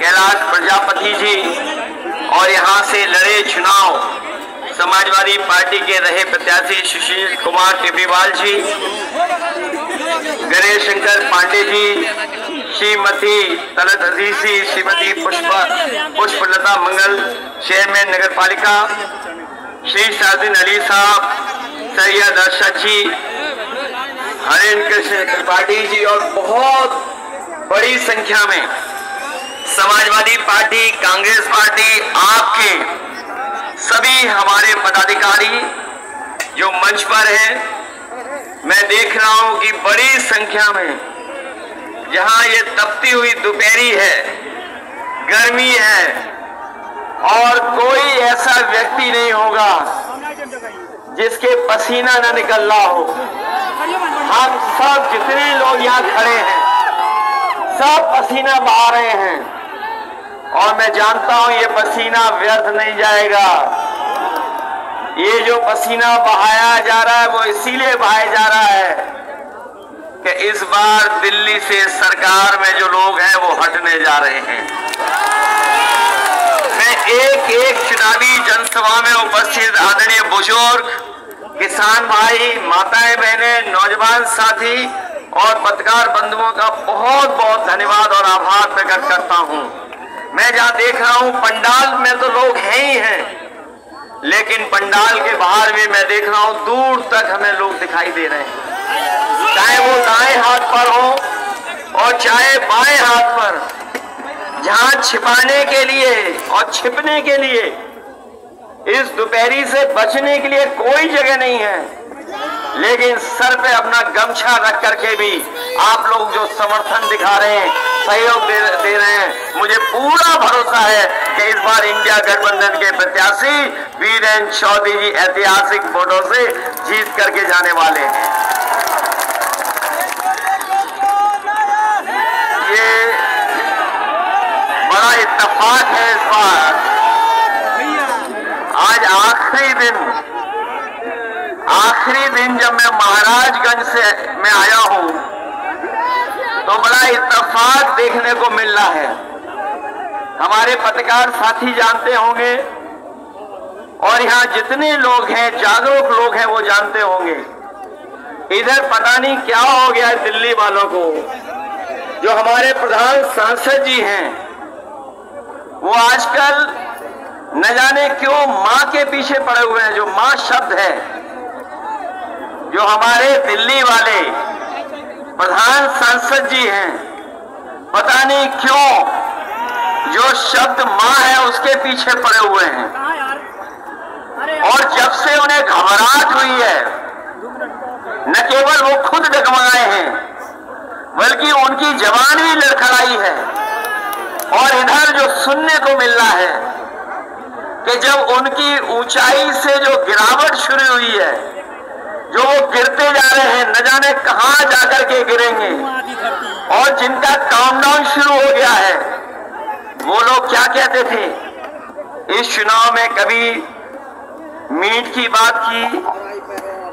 कैलाश प्रजापति जी और यहाँ से लड़े चुनाव समाजवादी पार्टी के रहे प्रत्याशी सुशील कुमार टेबरीवाल जी, गणेश शंकर पांडे जी, श्रीमती तलत अजीसी, श्रीमती पुष्पलता मंगल, चेयरमैन नगर पालिका, श्री सादिन अली साहब, सैयद अरशद जी, हरेंद्र कृष्ण त्रिपाठी जी और बहुत बड़ी संख्या में समाजवादी पार्टी, कांग्रेस पार्टी, आपके सभी हमारे पदाधिकारी जो मंच पर हैं। मैं देख रहा हूं कि बड़ी संख्या में, जहां ये तपती हुई दोपहरी है, गर्मी है और कोई ऐसा व्यक्ति नहीं होगा जिसके पसीना न निकल रहा हो। हम सब जितने लोग यहाँ खड़े हैं सब पसीना बहा रहे हैं और मैं जानता हूं ये पसीना व्यर्थ नहीं जाएगा। ये जो पसीना बहाया जा रहा है वो इसीलिए बहाया जा रहा है कि इस बार दिल्ली से सरकार में जो लोग हैं वो हटने जा रहे हैं। मैं एक एक चुनावी जनसभा में उपस्थित आदरणीय बुजुर्ग, किसान भाई, माताएं बहनें, नौजवान साथी और पत्रकार बंधुओं का बहुत बहुत धन्यवाद और आभार प्रकट करता हूं। मैं जहां देख रहा हूं पंडाल में तो लोग हैं ही हैं, लेकिन पंडाल के बाहर भी मैं देख रहा हूं दूर तक हमें लोग दिखाई दे रहे हैं, चाहे वो दाएं हाथ पर हो और चाहे बाएं हाथ पर, जहां छिपाने के लिए और छिपने के लिए, इस दोपहरी से बचने के लिए कोई जगह नहीं है, लेकिन सर पे अपना गमछा रख करके भी आप लोग जो समर्थन दिखा रहे हैं, सहयोग दे रहे हैं, मुझे पूरा भरोसा है कि इस बार इंडिया गठबंधन के प्रत्याशी वीरेंद्र चौधरी जी ऐतिहासिक वोटों से जीत करके जाने वाले हैं। ये बड़ा इत्तेफाक है इस बार। आज आखिरी दिन जब मैं महाराजगंज से मैं आया हूं तो बड़ा इत्तेफाक देखने को मिल रहा है। हमारे पत्रकार साथी जानते होंगे और यहाँ जितने लोग हैं, जागरूक लोग हैं, वो जानते होंगे। इधर पता नहीं क्या हो गया है दिल्ली वालों को। जो हमारे प्रधान सांसद जी हैं वो आजकल न जाने क्यों मां के पीछे पड़े हुए हैं। जो मां शब्द है, जो हमारे दिल्ली वाले प्रधान सांसद जी हैं, पता नहीं क्यों जो शब्द मां है उसके पीछे पड़े हुए हैं। और जब से उन्हें घबराहट हुई है, न केवल वो खुद डगमगाए हैं बल्कि उनकी जबान भी लड़खड़ाई है। और इधर जो सुनने को मिल रहा है कि जब उनकी ऊंचाई से जो गिरावट शुरू हुई है, जो वो गिरते जा रहे हैं, न जाने कहां जाकर के गिरेंगे, और जिनका काउंटडाउन शुरू हो गया है, वो लोग क्या कहते थे इस चुनाव में? कभी मीट की बात की,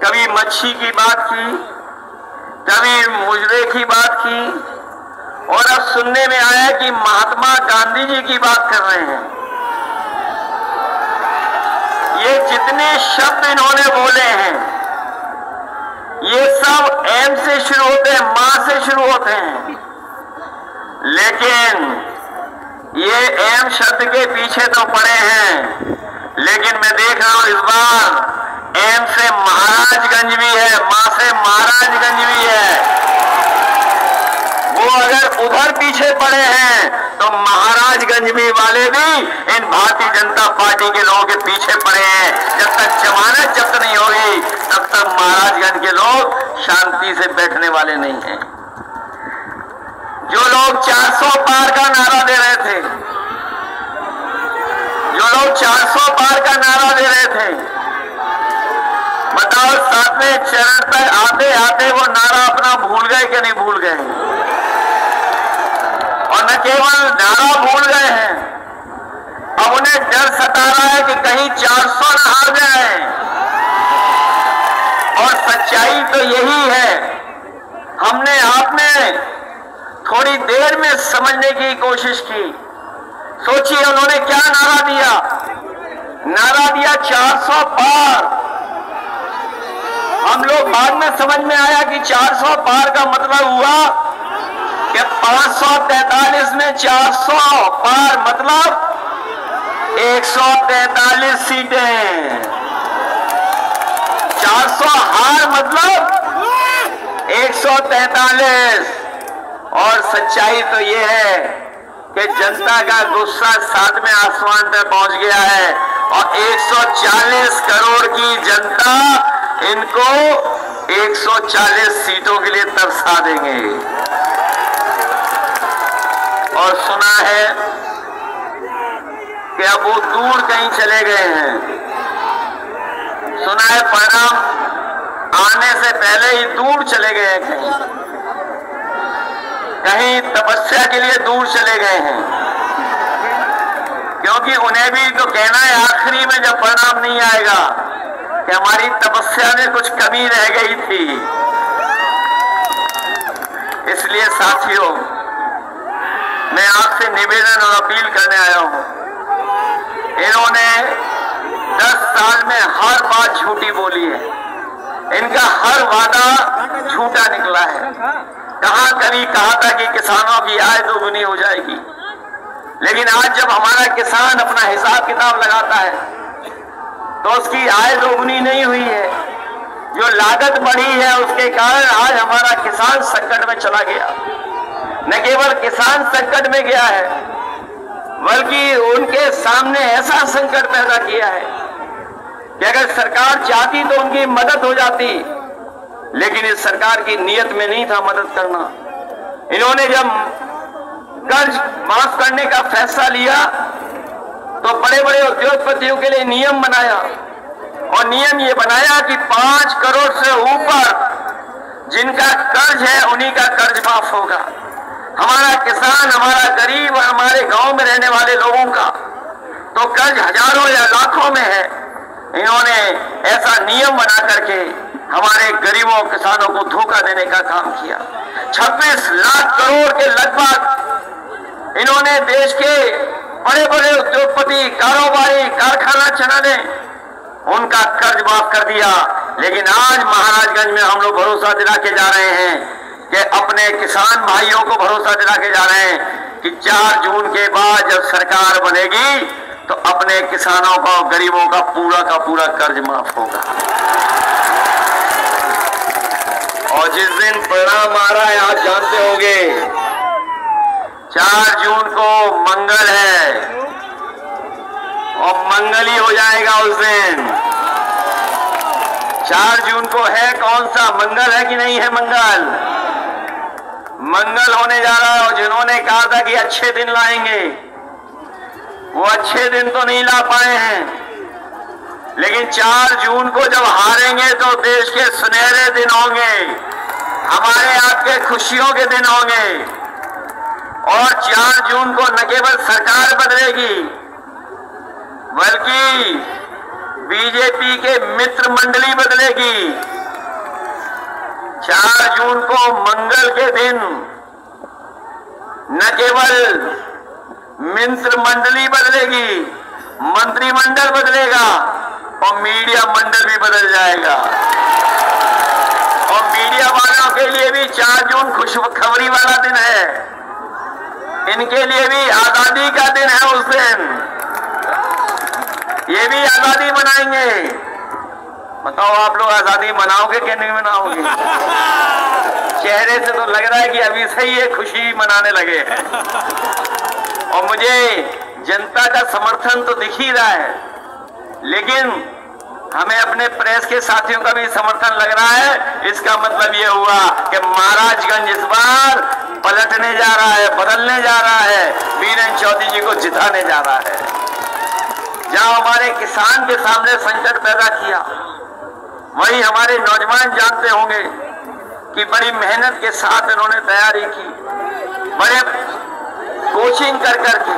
कभी मच्छी की बात की, कभी मुजरे की बात की, और अब सुनने में आया कि महात्मा गांधी जी की बात कर रहे हैं। ये जितने शब्द इन्होंने बोले हैं ये सब एम से शुरू होते हैं, मां से शुरू होते हैं, लेकिन ये एम शब्द के पीछे तो पड़े हैं। लेकिन मैं देख रहा हूं इस बार एम से महाराजगंज भी है, मां से महाराजगंज भी है। वो अगर उधर पीछे पड़े हैं तो महाराजगंज भी वाले भी इन भारतीय जनता पार्टी के लोगों के पीछे पड़े हैं। जब तक जमानत जब्त नहीं होगी तब तक महाराजगंज के लोग शांति से बैठने वाले नहीं हैं। जो लोग 400 पार का नारा दे रहे थे, जो लोग 400 पार का नारा दे रहे थे, बताओ 7वें चरण तक आते आते वो नारा अपना भूल गए कि नहीं भूल गए? और न केवल नारा भूल गए हैं, अब उन्हें डर सता रहा है कि कहीं 400 न हार जाए। और सच्चाई तो यही है, हमने आपने थोड़ी देर में समझने की कोशिश की सोचिए उन्होंने क्या नारा दिया, नारा दिया 400 पार। हम लोग बाद में समझ में आया कि 400 पार का मतलब हुआ कि 543 में 400 पार मतलब 143 सीटें। 400 हार मतलब 143। और सच्चाई तो ये है कि जनता का गुस्सा 7वें आसमान पे पहुंच गया है और 140 करोड़ की जनता इनको 140 सीटों के लिए तरसा देंगे। और सुना है कि अब वो दूर कहीं चले गए हैं। सुना है परिणाम आने से पहले ही दूर चले गए हैं, कहीं तपस्या के लिए दूर चले गए हैं, क्योंकि उन्हें भी तो कहना है आखिरी में जब परिणाम नहीं आएगा कि हमारी तपस्या में कुछ कमी रह गई थी। इसलिए साथियों, मैं आपसे निवेदन और अपील करने आया हूं। इन्होंने 10 साल में हर बात झूठी बोली है, इनका हर वादा झूठा निकला है। कभी कहा था कि किसानों की आय दोगुनी हो जाएगी, लेकिन आज जब हमारा किसान अपना हिसाब किताब लगाता है तो उसकी आय दोगुनी नहीं हुई है। जो लागत बढ़ी है उसके कारण आज हमारा किसान संकट में चला गया। न केवल किसान संकट में गया है, बल्कि उनके सामने ऐसा संकट पैदा किया है कि अगर सरकार चाहती तो उनकी मदद हो जाती, लेकिन इस सरकार की नीयत में नहीं था मदद करना। इन्होंने जब कर्ज माफ करने का फैसला लिया तो बड़े बड़े उद्योगपतियों के लिए नियम बनाया, और नियम ये बनाया कि 5 करोड़ से ऊपर जिनका कर्ज है उन्हीं का कर्ज माफ होगा। हमारा किसान, हमारा गरीब और हमारे गांव में रहने वाले लोगों का तो कर्ज हजारों या लाखों में है। इन्होंने ऐसा नियम बना करके हमारे गरीबों किसानों को धोखा देने का काम किया। 26 लाख करोड़ के लगभग इन्होंने देश के बड़े बड़े उद्योगपति, कारोबारी, कारखाना चलाने उनका कर्ज माफ कर दिया। लेकिन आज महाराजगंज में हम लोग भरोसा दिला के जा रहे हैं कि अपने किसान भाइयों को भरोसा दिला के जा रहे हैं कि 4 जून के बाद जब सरकार बनेगी तो अपने किसानों का और गरीबों का पूरा कर्ज माफ होगा। और जिस दिन परिणाम आ रहा है आप जानते होंगे, 4 जून को मंगल है और मंगल ही हो जाएगा उस दिन। 4 जून को है कौन सा मंगल है कि नहीं है? मंगल होने जा रहा है। और जिन्होंने कहा था कि अच्छे दिन लाएंगे, वो अच्छे दिन तो नहीं ला पाए हैं। लेकिन 4 जून को जब हारेंगे तो देश के सुनहरे दिन होंगे, हमारे आपके खुशियों के दिन होंगे। और 4 जून को न केवल सरकार बदलेगी, बल्कि बीजेपी के मित्र मंडली बदलेगी। 4 जून को मंगल के दिन न केवल मित्र मंडली बदलेगी, मंत्रिमंडल बदलेगा और मीडिया मंडल भी बदल जाएगा। और मीडिया वालों के लिए भी 4 जून खुशखबरी वाला दिन है। इनके लिए भी आजादी का दिन है उस दिन, ये भी आजादी मनाएंगे। बताओ आप लोग आजादी मनाओगे कि नहीं मनाओगे? चेहरे से तो लग रहा है कि अभी से ही ये खुशी मनाने लगे हैं। और मुझे जनता का समर्थन तो दिख ही रहा है, लेकिन हमें अपने प्रेस के साथियों का भी समर्थन लग रहा है। इसका मतलब ये हुआ कि महाराजगंज इस बार पलटने जा रहा है, बदलने जा रहा है, बीरेन चौधरी जी को जिताने जा रहा है। जहां हमारे किसान के सामने संकट पैदा किया, वही हमारे नौजवान जानते होंगे कि बड़ी मेहनत के साथ इन्होंने तैयारी की, बड़े कोचिंग कर करके,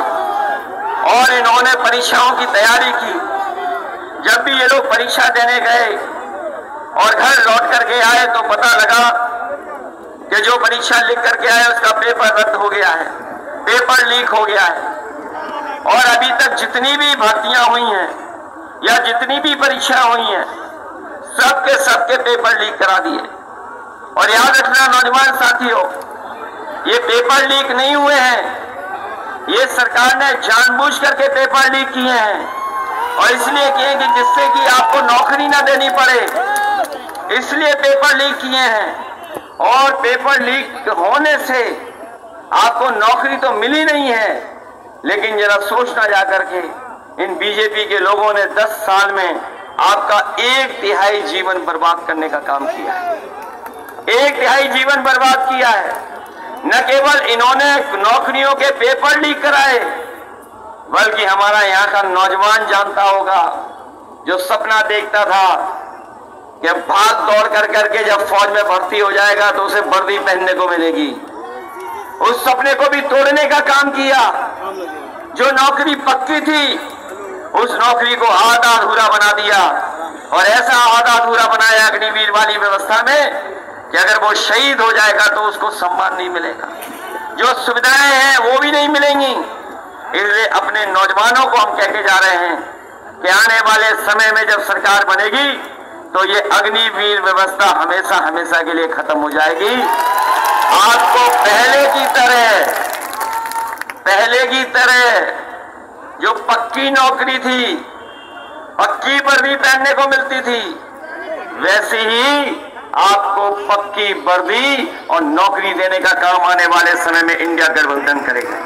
और इन्होंने परीक्षाओं की तैयारी की। जब भी ये लोग परीक्षा देने गए और घर लौट करके आए तो पता लगा कि जो परीक्षा लिख करके आए उसका पेपर रद्द हो गया है, पेपर लीक हो गया है। और अभी तक जितनी भी भर्तियां हुई हैं या जितनी भी परीक्षा हुई हैं, सबके पेपर लीक करा दिए। और याद रखना नौजवान साथियों, ये पेपर लीक नहीं हुए हैं, ये सरकार ने जानबूझ करके पेपर लीक किए हैं और इसलिए किए कि जिससे कि आपको नौकरी ना देनी पड़े, इसलिए पेपर लीक किए हैं। और पेपर लीक होने से आपको नौकरी तो मिली नहीं है, लेकिन जरा सोचना जा करके इन बीजेपी के लोगों ने 10 साल में आपका 1/3 जीवन बर्बाद करने का काम किया है। 1/3 जीवन बर्बाद किया है। न केवल इन्होंने नौकरियों के पेपर लीक कराए, बल्कि हमारा यहाँ का नौजवान जानता होगा, जो सपना देखता था कि भाग दौड़ कर करके जब फौज में भर्ती हो जाएगा तो उसे वर्दी पहनने को मिलेगी, उस सपने को भी तोड़ने का काम किया। जो नौकरी पक्की थी, उस नौकरी को आधा अधूरा बना दिया और ऐसा आधा अधूरा बनाया अग्निवीर वाली व्यवस्था में कि अगर वो शहीद हो जाएगा तो उसको सम्मान नहीं मिलेगा, जो सुविधाएं हैं वो भी नहीं मिलेंगी। इसलिए अपने नौजवानों को हम कहते जा रहे हैं कि आने वाले समय में जब सरकार बनेगी तो ये अग्निवीर व्यवस्था हमेशा हमेशा के लिए खत्म हो जाएगी। आपको पहले की तरह जो पक्की नौकरी थी, पक्की वर्दी पहनने को मिलती थी, वैसे ही आपको पक्की वर्दी और नौकरी देने का काम आने वाले समय में इंडिया गठबंधन करेगा।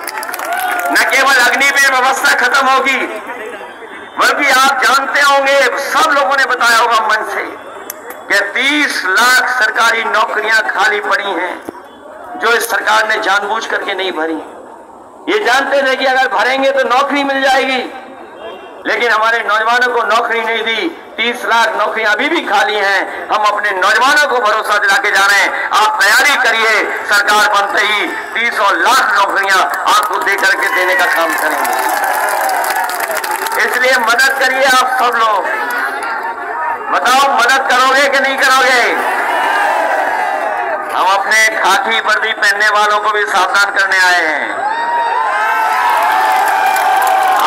न केवल अग्निवीर व्यवस्था खत्म होगी, बल्कि आप जानते होंगे, सब लोगों ने बताया होगा मन से कि 30 लाख सरकारी नौकरियां खाली पड़ी हैं, जो इस सरकार ने जानबूझ करके नहीं भरी। ये जानते थे कि अगर भरेंगे तो नौकरी मिल जाएगी, लेकिन हमारे नौजवानों को नौकरी नहीं दी। 30 लाख नौकरियां अभी भी खाली हैं। हम अपने नौजवानों को भरोसा दिला के जा रहे हैं, आप तैयारी करिए, सरकार बनते ही 30 लाख नौकरियां आपको दे करके देने का काम करेंगे। इसलिए मदद करिए आप सब लोग। बताओ, मदद करोगे कि नहीं करोगे? हम अपने खाकी वर्दी पहनने वालों को भी सावधान करने आए हैं।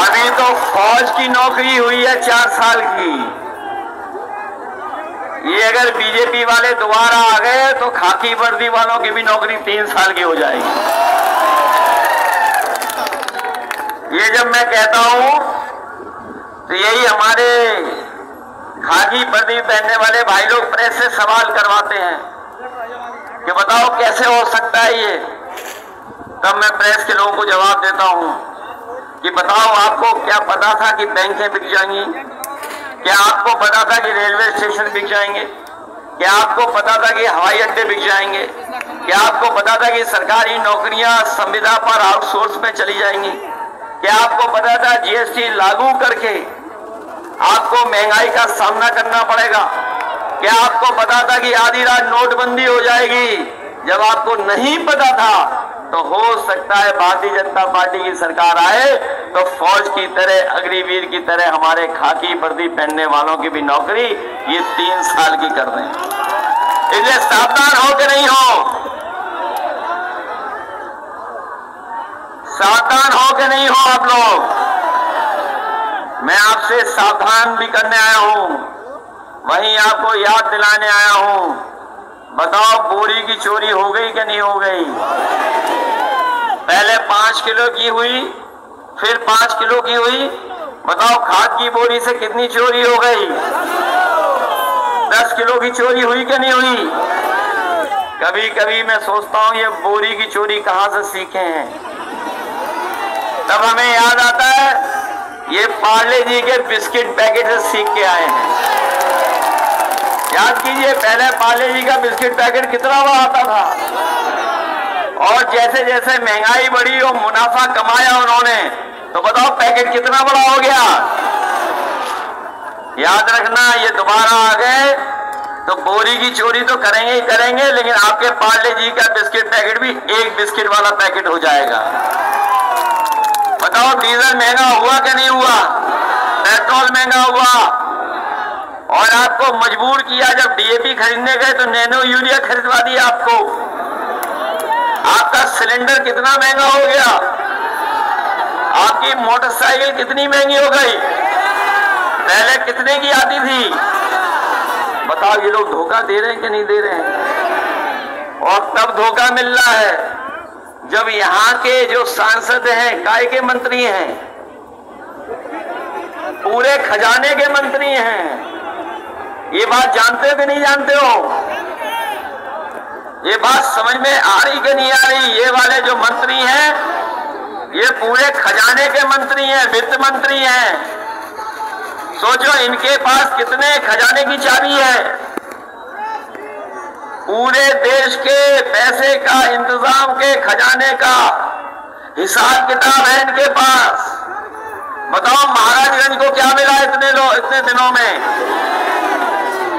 अभी तो फौज की नौकरी हुई है 4 साल की, ये अगर बीजेपी वाले दोबारा आ गए तो खाकी वर्दी वालों की भी नौकरी 3 साल की हो जाएगी। ये जब मैं कहता हूं तो यही हमारे खाकी वर्दी पहनने वाले भाई लोग प्रेस से सवाल करवाते हैं कि बताओ कैसे हो सकता है ये। तब मैं प्रेस के लोगों को जवाब देता हूं कि बताओ, आपको क्या पता था कि बैंकें बिक जाएंगी? क्या आपको पता था कि रेलवे स्टेशन बिक जाएंगे? क्या आपको पता था कि हवाई अड्डे बिक जाएंगे? क्या आपको पता था कि सरकारी नौकरियां संविदा पर आउटसोर्स में चली जाएंगी? क्या आपको पता था जीएसटी लागू करके आपको महंगाई का सामना करना पड़ेगा? क्या आपको पता था कि आधी रात नोटबंदी हो जाएगी? जब आपको नहीं पता था तो हो सकता है भारतीय जनता पार्टी की सरकार आए तो फौज की तरह, अग्निवीर की तरह हमारे खाकी वर्दी पहनने वालों की भी नौकरी ये 3 साल की कर दें। इसलिए सावधान हो कि नहीं हो? सावधान हो कि नहीं हो आप लोग? मैं आपसे सावधान भी करने आया हूं, वहीं आपको याद दिलाने आया हूं। बताओ, बोरी की चोरी हो गई कि नहीं हो गई? पहले 5 किलो की हुई, फिर 5 किलो की हुई। बताओ, खाद की बोरी से कितनी चोरी हो गई? 10 किलो की चोरी हुई कि नहीं हुई? कभी कभी मैं सोचता हूं ये बोरी की चोरी कहां से सीखे हैं। तब हमें याद आता है ये पार्ले जी के बिस्किट पैकेट से सीख के आए हैं। याद कीजिए, पहले पार्ले जी का बिस्किट पैकेट कितना बड़ा आता था, और जैसे जैसे महंगाई बढ़ी और मुनाफा कमाया उन्होंने, तो बताओ पैकेट कितना बड़ा हो गया। याद रखना, ये दोबारा आ गए तो बोरी की चोरी तो करेंगे ही करेंगे, लेकिन आपके पार्ले जी का बिस्किट पैकेट भी एक बिस्किट वाला पैकेट हो जाएगा। बताओ, डीजल महंगा हुआ कि नहीं हुआ? पेट्रोल महंगा हुआ, और आपको मजबूर किया। जब डीएपी खरीदने गए तो नैनो यूरिया खरीदवा दिया आपको। आपका सिलेंडर कितना महंगा हो गया, आपकी मोटरसाइकिल कितनी महंगी हो गई? पहले कितने की आती थी? बताओ, ये लोग धोखा दे रहे हैं कि नहीं दे रहे हैं? और तब धोखा मिल रहा है जब यहाँ के जो सांसद हैं, काय के मंत्री हैं, पूरे खजाने के मंत्री हैं। ये बात जानते हो कि नहीं जानते हो? ये बात समझ में आ रही कि नहीं आ रही? ये वाले जो मंत्री हैं, ये पूरे खजाने के मंत्री हैं, वित्त मंत्री हैं। सोचो इनके पास कितने खजाने की चाबी है। पूरे देश के पैसे का, इंतजाम के खजाने का हिसाब किताब है इनके पास। बताओ महाराजगंज को क्या मिला इतने दिनों में?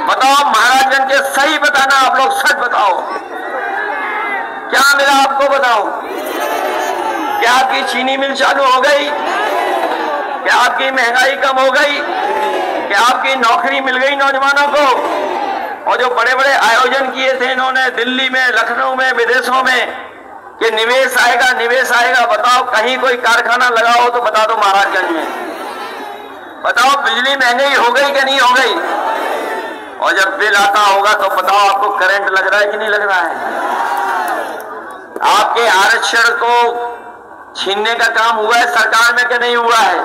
बताओ महाराजगंज के, सही बताना आप लोग, सच बताओ, क्या मिला आपको? बताओ, क्या आपकी चीनी मिल चालू हो गई? क्या आपकी महंगाई कम हो गई? क्या आपकी नौकरी मिल गई नौजवानों को? और जो बड़े बड़े आयोजन किए थे इन्होंने दिल्ली में, लखनऊ में, विदेशों में, कि निवेश आएगा, निवेश आएगा, बताओ कहीं कोई कारखाना लगा हो तो बता दो महाराजगंज में। बताओ बिजली महंगी हो गई कि नहीं हो गई? और जब बिल आता होगा तो बताओ आपको करंट लग रहा है कि नहीं लग रहा है? आपके आरक्षण को छीनने का काम हुआ है सरकार में कि नहीं हुआ है?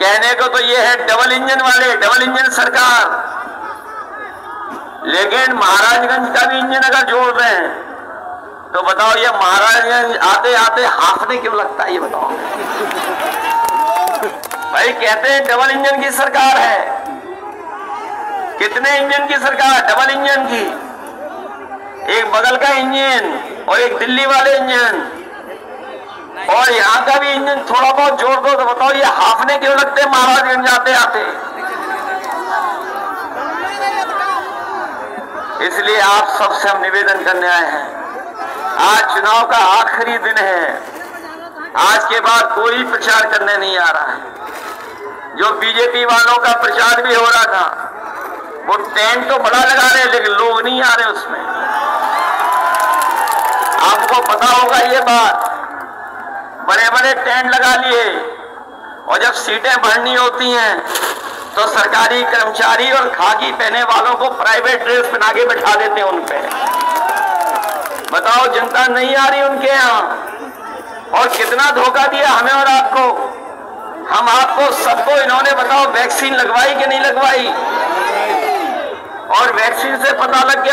कहने को तो ये है डबल इंजन वाले, डबल इंजन सरकार, लेकिन महाराजगंज का भी इंजन अगर जोड़ रहे हैं तो बताओ ये महाराजगंज आते आते हाफने क्यों लगता है? ये बताओ भाई। कहते हैं डबल इंजन की सरकार है। कितने इंजन की सरकार? डबल इंजन की। एक बगल का इंजन और एक दिल्ली वाले इंजन, और यहाँ का भी इंजन थोड़ा बहुत जोड़ दो तो बताओ ये हाफने क्यों लगते हैं महाराजगंज आते आते? इसलिए आप सबसे हम निवेदन करने आए हैं, आज चुनाव का आखिरी दिन है। आज के बाद कोई प्रचार करने नहीं आ रहा है। जो बीजेपी वालों का प्रचार भी हो रहा था, वो टेंट तो बड़ा लगा रहे हैं लेकिन लोग नहीं आ रहे उसमें। आपको पता होगा ये बात, बड़े बड़े टेंट लगा लिए, और जब सीटें भरनी होती हैं तो सरकारी कर्मचारी और खाकी पहने वालों को प्राइवेट ड्रेस पहना के बैठा देते हैं उन पे। बताओ जनता नहीं आ रही उनके यहाँ, और कितना धोखा दिया हमें और आपको। हम आपको सबको इन्होंने, बताओ, वैक्सीन लगवाई कि नहीं लगवाई? और वैक्सीन से पता लग गया